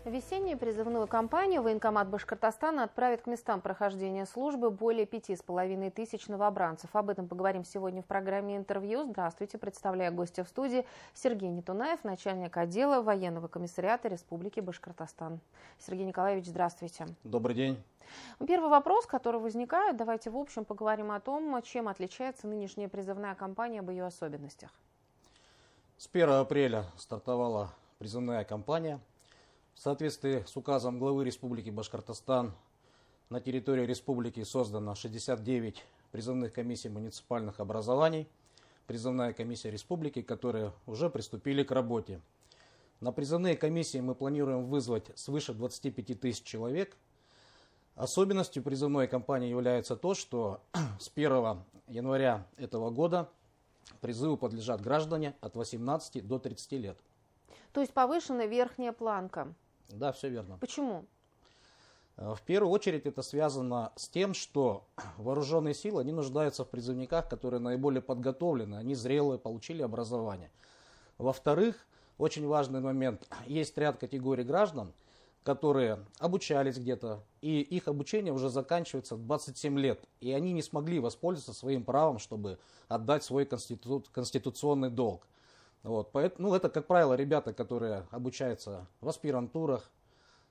Весеннюю призывную кампанию военкомат Башкортостана отправит к местам прохождения службы более 5500 новобранцев. Об этом поговорим сегодня в программе «Интервью». Здравствуйте, представляю гостя в студии Сергей Нетунаев, начальник отдела военного комиссариата Республики Башкортостан. Сергей Николаевич, здравствуйте. Добрый день. Первый вопрос, который возникает, давайте в общем поговорим о том, чем отличается нынешняя призывная кампания, об ее особенностях. С 1 апреля стартовала призывная кампания. В соответствии с указом главы Республики Башкортостан на территории республики создано 69 призывных комиссий муниципальных образований, призывная комиссия республики, которые уже приступили к работе. На призывные комиссии мы планируем вызвать свыше 25 тысяч человек. Особенностью призывной кампании является то, что с 1 января этого года призыву подлежат граждане от 18 до 30 лет. То есть повышена верхняя планка. Да, все верно. Почему? В первую очередь это связано с тем, что вооруженные силы они нуждаются в призывниках, которые наиболее подготовлены, они зрелые, получили образование. Во-вторых, очень важный момент, есть ряд категорий граждан, которые обучались где-то, и их обучение уже заканчивается в 27 лет, и они не смогли воспользоваться своим правом, чтобы отдать свой конституционный долг. Вот, поэтому, это, как правило, ребята, которые обучаются в аспирантурах,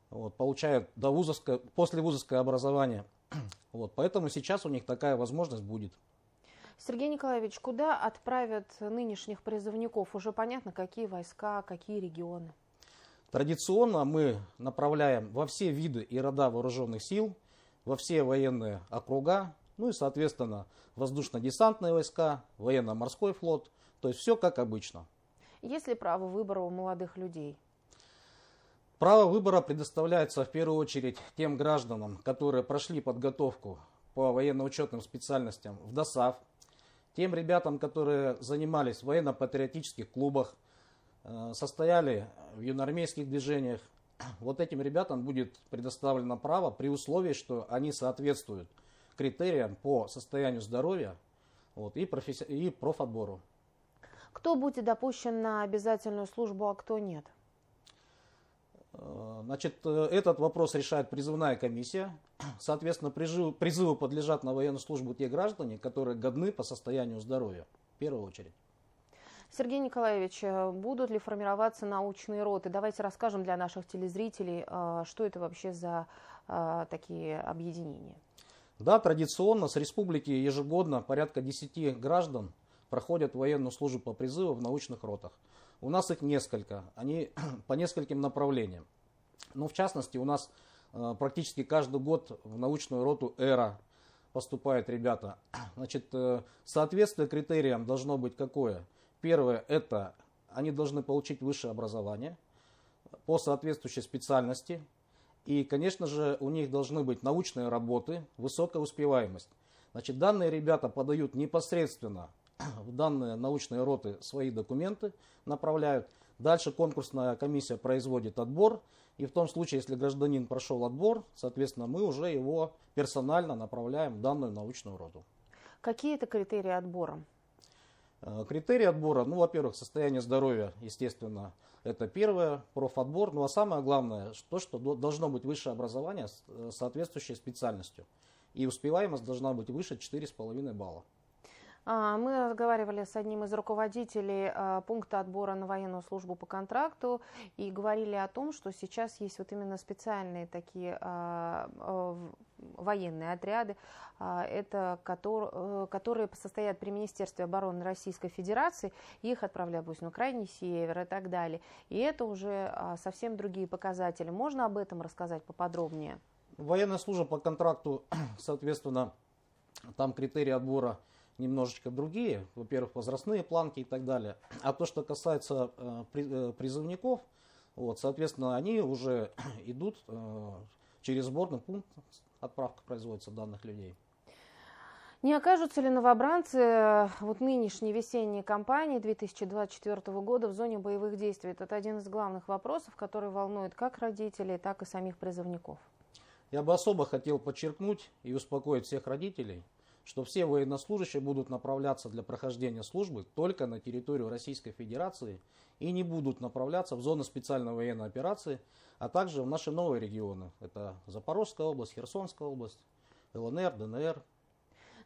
получают послевузовское образование. Поэтому сейчас у них такая возможность будет. Сергей Николаевич, куда отправят нынешних призывников? Уже понятно, какие войска, какие регионы? Традиционно мы направляем во все виды и рода вооруженных сил, во все военные округа, и, соответственно, воздушно-десантные войска, военно-морской флот, то есть все как обычно. Есть ли право выбора у молодых людей? Право выбора предоставляется в первую очередь тем гражданам, которые прошли подготовку по военно-учетным специальностям в ДОСААФ, тем ребятам, которые занимались в военно-патриотических клубах, состояли в юноармейских движениях. Вот этим ребятам будет предоставлено право при условии, что они соответствуют критериям по состоянию здоровья и профотбору. Кто будет допущен на обязательную службу, а кто нет? Этот вопрос решает призывная комиссия. Соответственно, призыву подлежат на военную службу те граждане, которые годны по состоянию здоровья, в первую очередь. Сергей Николаевич, будут ли формироваться научные роты? Давайте расскажем для наших телезрителей, что это вообще за такие объединения. Да, традиционно с республики ежегодно порядка 10 граждан проходят военную службу по призыву в научных ротах. У нас их несколько, они по нескольким направлениям. В частности, у нас практически каждый год в научную роту «Эра» поступают ребята. Соответствие критериям должно быть какое? Первое, это они должны получить высшее образование по соответствующей специальности. И, конечно же, у них должны быть научные работы, высокая успеваемость. Данные ребята подают непосредственно в данные научные роты свои документы, направляют. Дальше конкурсная комиссия производит отбор. И в том случае, если гражданин прошел отбор, соответственно, мы уже его персонально направляем в данную научную роту. Какие это критерии отбора? Критерии отбора, во-первых, состояние здоровья, естественно, это первое, профотбор. А самое главное, что должно быть высшее образование с соответствующей специальностью. И успеваемость должна быть выше 4,5 балла. Мы разговаривали с одним из руководителей пункта отбора на военную службу по контракту и говорили о том, что сейчас есть именно специальные такие военные отряды, которые состоят при Министерстве обороны Российской Федерации, их отправляют на крайний север и так далее. И это уже совсем другие показатели. Можно об этом рассказать поподробнее? Военная служба по контракту, соответственно, там критерии отбора немножечко другие, во-первых, возрастные планки и так далее. А то, что касается призывников, соответственно, они уже идут через сборный пункт, отправка производится данных людей. Не окажутся ли новобранцы нынешней весенней кампании 2024 года в зоне боевых действий? Это один из главных вопросов, который волнует как родителей, так и самих призывников. Я бы особо хотел подчеркнуть и успокоить всех родителей, что все военнослужащие будут направляться для прохождения службы только на территорию Российской Федерации и не будут направляться в зоны специальной военной операции, а также в наши новые регионы. Это Запорожская область, Херсонская область, ЛНР, ДНР.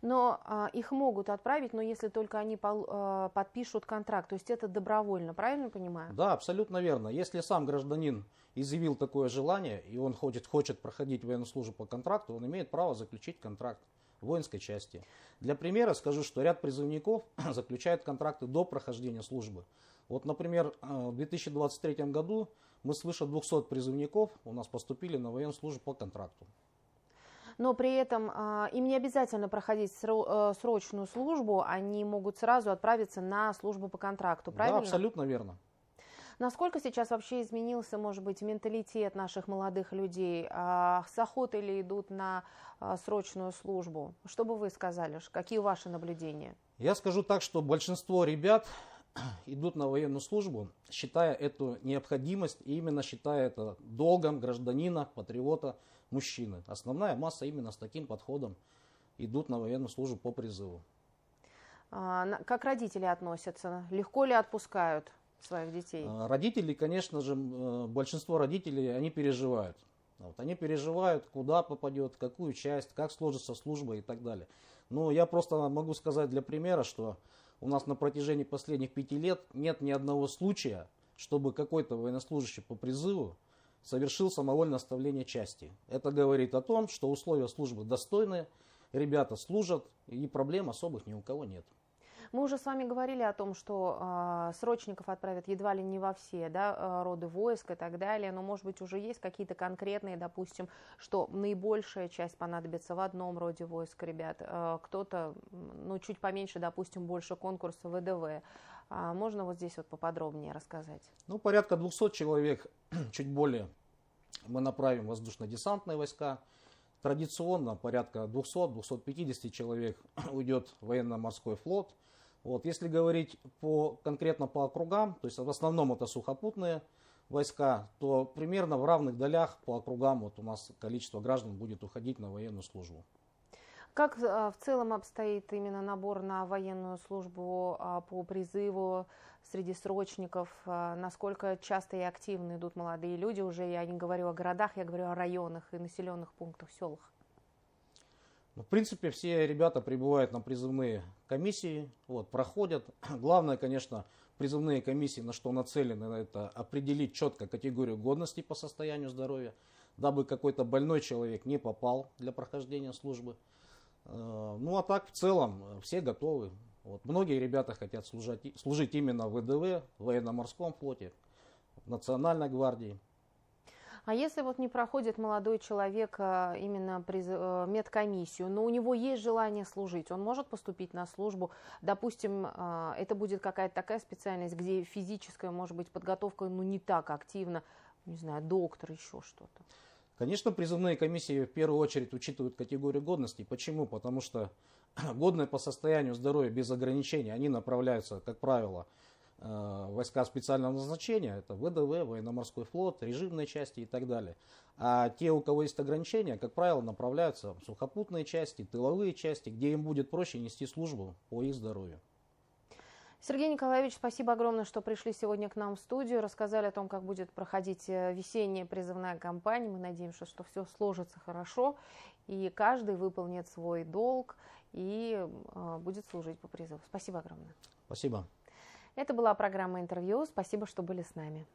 Но их могут отправить, но если только они подпишут контракт. То есть это добровольно, правильно понимаю? Да, абсолютно верно. Если сам гражданин изъявил такое желание, и он хочет проходить военную службу по контракту, он имеет право заключить контракт в воинской части. Для примера скажу, что ряд призывников заключают контракты до прохождения службы. Вот, например, в 2023 году мы свыше 200 призывников у нас поступили на военную службу по контракту. Но при этом им не обязательно проходить срочную службу, они могут сразу отправиться на службу по контракту, правильно? Да, абсолютно верно. Насколько сейчас вообще изменился, может быть, менталитет наших молодых людей? С охотой ли идут на срочную службу? Что бы вы сказали? Какие ваши наблюдения? Я скажу так, что большинство ребят идут на военную службу, считая эту необходимость, и именно считая это долгом гражданина, патриота, мужчины. Основная масса именно с таким подходом идут на военную службу по призыву. Как родители относятся? Легко ли отпускают своих детей? Родители, конечно же, большинство родителей, они переживают. Они переживают, куда попадет, какую часть, как сложится служба и так далее. Но я просто могу сказать для примера, что у нас на протяжении последних 5 лет нет ни одного случая, чтобы какой-то военнослужащий по призыву совершил самовольное оставление части. Это говорит о том, что условия службы достойные, ребята служат и проблем особых ни у кого нет. Мы уже с вами говорили о том, что срочников отправят едва ли не во все роды войск и так далее, но, может быть, уже есть какие-то конкретные, допустим, что наибольшая часть понадобится в одном роде войск, ребят, кто-то, чуть поменьше, допустим, больше конкурса ВДВ. Можно вот здесь вот поподробнее рассказать? Порядка 200 человек, чуть более, мы направим в воздушно-десантные войска. Традиционно порядка 200-250 человек уйдет в военно-морской флот. Если говорить конкретно по округам, то есть в основном это сухопутные войска, то примерно в равных долях по округам у нас количество граждан будет уходить на военную службу. Как в целом обстоит именно набор на военную службу по призыву среди срочников? Насколько часто и активно идут молодые люди? Уже я не говорю о городах, я говорю о районах и населенных пунктах, селах. В принципе, все ребята прибывают на призывные комиссии, проходят. Главное, конечно, призывные комиссии на что нацелены, это определить четко категорию годности по состоянию здоровья, дабы какой-то больной человек не попал для прохождения службы. А так в целом все готовы. Многие ребята хотят служить именно в ВДВ, в военно-морском флоте, в Национальной гвардии. А если не проходит молодой человек именно медкомиссию, но у него есть желание служить, он может поступить на службу? Допустим, это будет какая-то такая специальность, где физическая, может быть, подготовка не так активна, не знаю, доктор, еще что-то. Конечно, призывные комиссии в первую очередь учитывают категорию годности. Почему? Потому что годные по состоянию здоровья без ограничений, они направляются, как правило, в войска специального назначения, это ВДВ, военно-морской флот, режимные части и так далее. А те, у кого есть ограничения, как правило, направляются в сухопутные части, тыловые части, где им будет проще нести службу по их здоровью. Сергей Николаевич, спасибо огромное, что пришли сегодня к нам в студию, рассказали о том, как будет проходить весенняя призывная кампания. Мы надеемся, что все сложится хорошо, и каждый выполнит свой долг и будет служить по призыву. Спасибо огромное. Спасибо. Это была программа «Интервью». Спасибо, что были с нами.